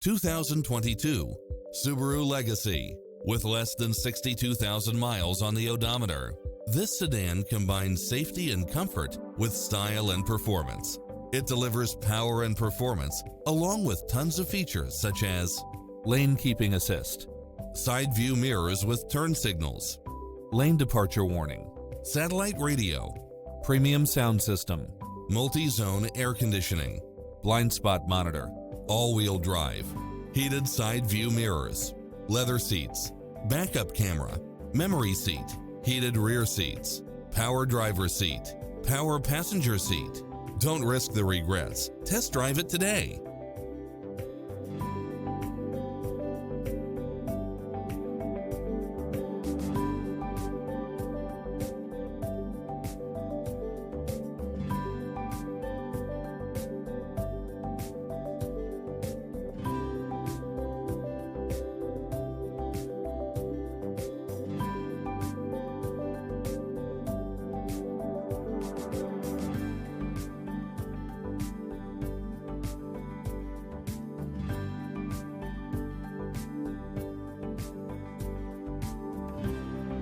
2022 Subaru Legacy. With less than 62,000 miles on the odometer, this sedan combines safety and comfort with style and performance. It delivers power and performance along with tons of features such as lane keeping assist, side view mirrors with turn signals, lane departure warning, satellite radio, premium sound system, multi-zone air conditioning, blind spot monitor, all-wheel drive, heated side view mirrors, leather seats, backup camera, memory seat, heated rear seats, power driver seat, power passenger seat. Don't risk the regrets. Test drive it today.